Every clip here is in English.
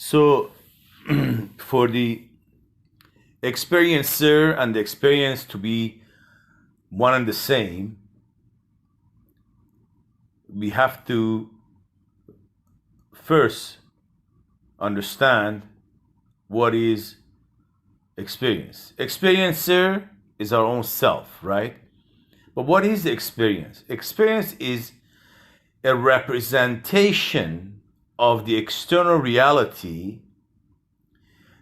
So, for the experiencer and the experience to be one and the same, we have to first understand what is experience. Experiencer is our own self, right? But what is the experience? Experience is a representation of the external reality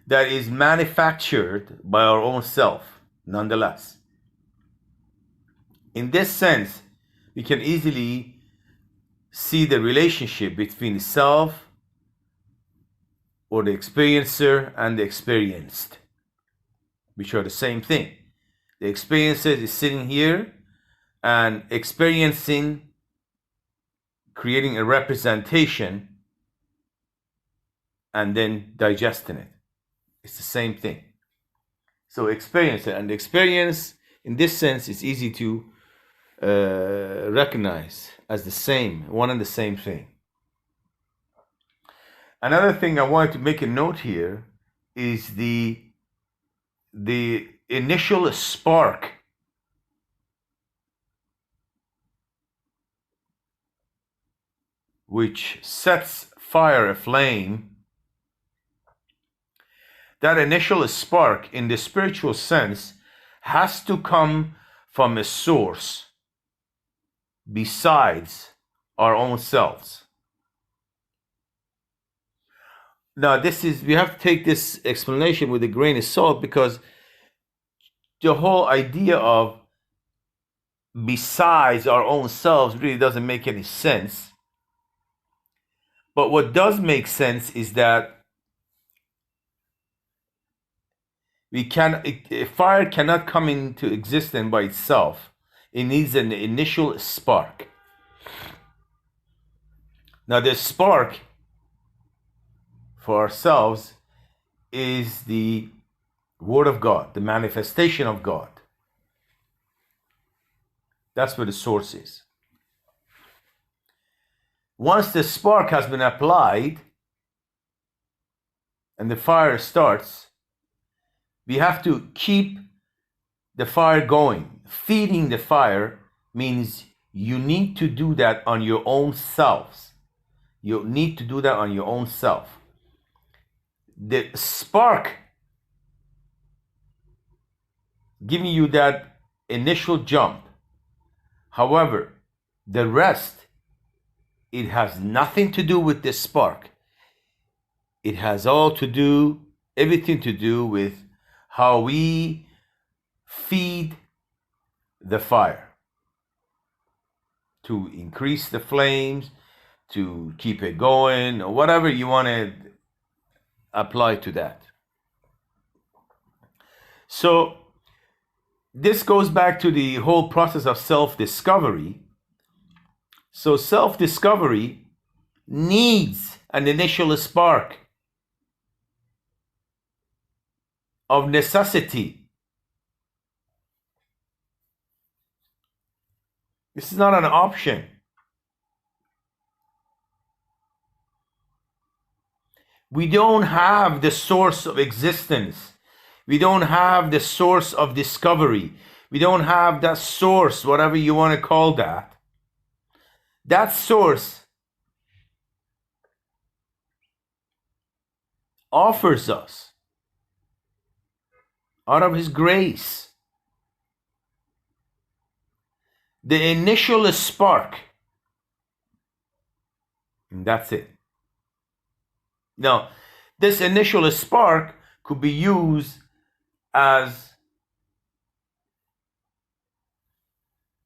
that is manufactured by our own self, nonetheless. In this sense, we can easily see the relationship between the self or the experiencer and the experienced, which are the same thing. The experiencer is sitting here and experiencing, creating a representation, and then digesting it. It's the same thing. So experiencer and experience, in this sense, is easy to recognize as the same, one and the same thing. Another thing I wanted to make a note here is the initial spark which sets fire aflame. That initial spark in the spiritual sense has to come from a source besides our own selves. Now, we have to take this explanation with a grain of salt, because the whole idea of besides our own selves really doesn't make any sense. But what does make sense is that fire cannot come into existence by itself. It needs an initial spark. Now, the spark for ourselves is the Word of God, the manifestation of God. That's where the source is. Once the spark has been applied and the fire starts, we have to keep the fire going. Feeding the fire means you need to do that on your own selves. You need to do that on your own self. The spark giving you that initial jump. However, the rest, it has nothing to do with the spark. It has everything to do with how we feed the fire to increase the flames, to keep it going, or whatever you want to apply to that. So this goes back to the whole process of self-discovery. So self-discovery needs an initial spark of necessity. This is not an option. We don't have the source of existence. We don't have the source of discovery. We don't have that source, whatever you want to call that. That source offers us, out of His grace, the initial spark. And that's it. Now, this initial spark could be used as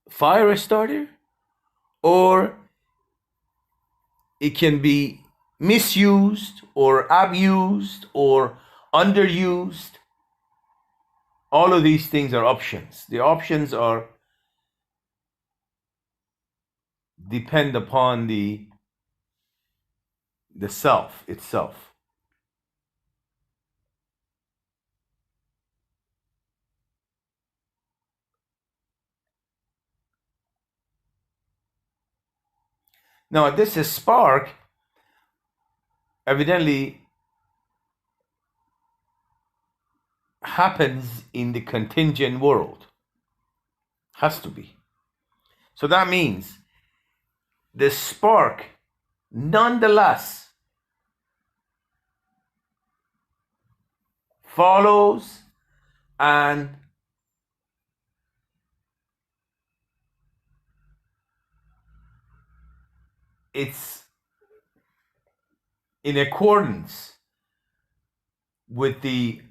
fire starter, or it can be misused or abused or underused. All of these things are options. The options depend upon the self itself. Now, this spark, evidently, happens in the contingent world. Has to be. So that means the spark, nonetheless, follows and it's in accordance with the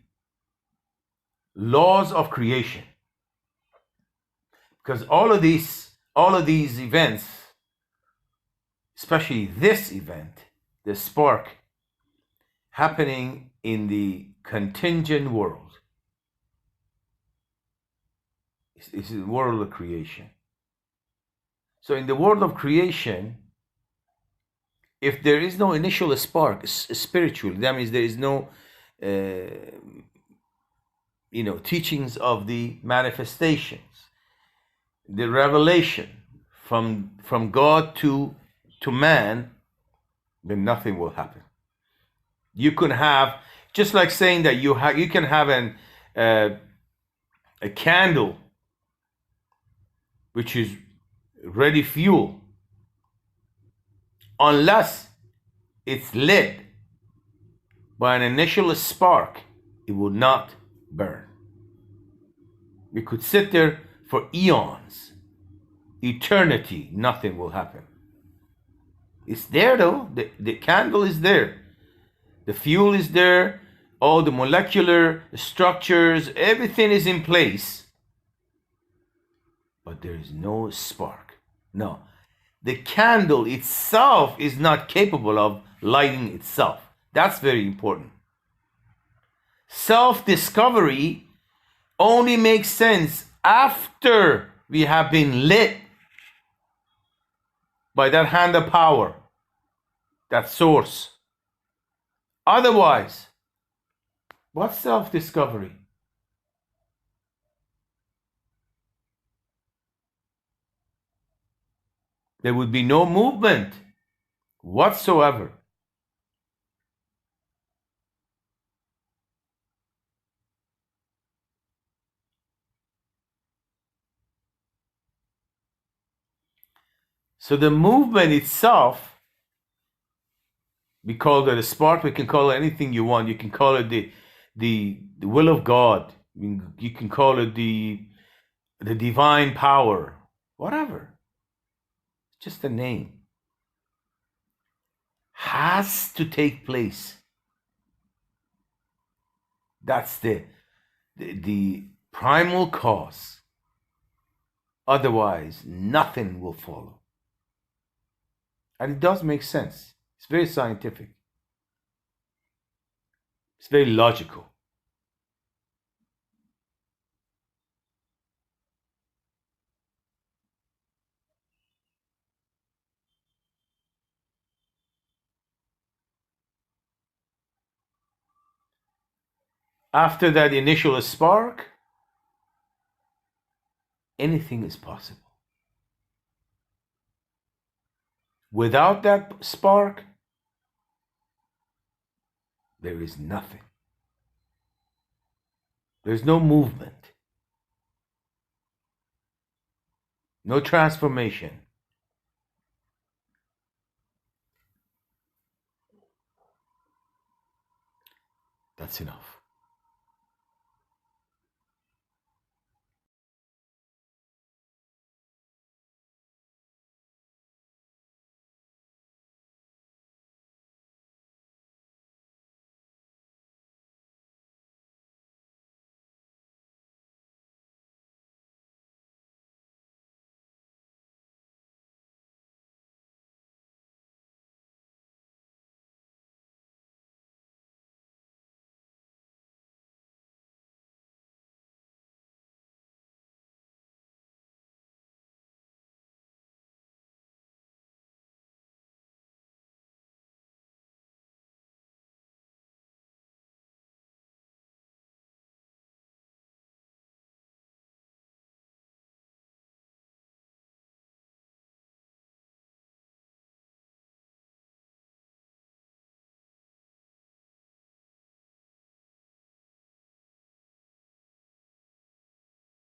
laws of creation. Because all of these events, especially this event, the spark, happening in the contingent world, is the world of creation. So in the world of creation, if there is no initial spark spiritually, that means there is no teachings of the manifestations, the revelation from God to man, then nothing will happen. You can have, just like saying that you can have a candle which is ready fuel, unless it's lit by an initial spark, it will not burn. You could sit there for eons, eternity, nothing will happen. It's there though, the candle is there, the fuel is there, all the molecular structures, everything is in place, but there is no spark. No, the candle itself is not capable of lighting itself. That's very important. Self-discovery only makes sense after we have been lit by that hand of power, that source. Otherwise, what's self-discovery? There would be no movement whatsoever. So the movement itself, we call it a spark, we can call it anything you want. You can call it the will of God. You can call it the divine power, whatever. It's just a name. Has to take place. That's the primal cause. Otherwise, nothing will follow. And it does make sense. It's very scientific. It's very logical. After that initial spark, anything is possible. Without that spark, there is nothing. There's no movement, no transformation. That's enough.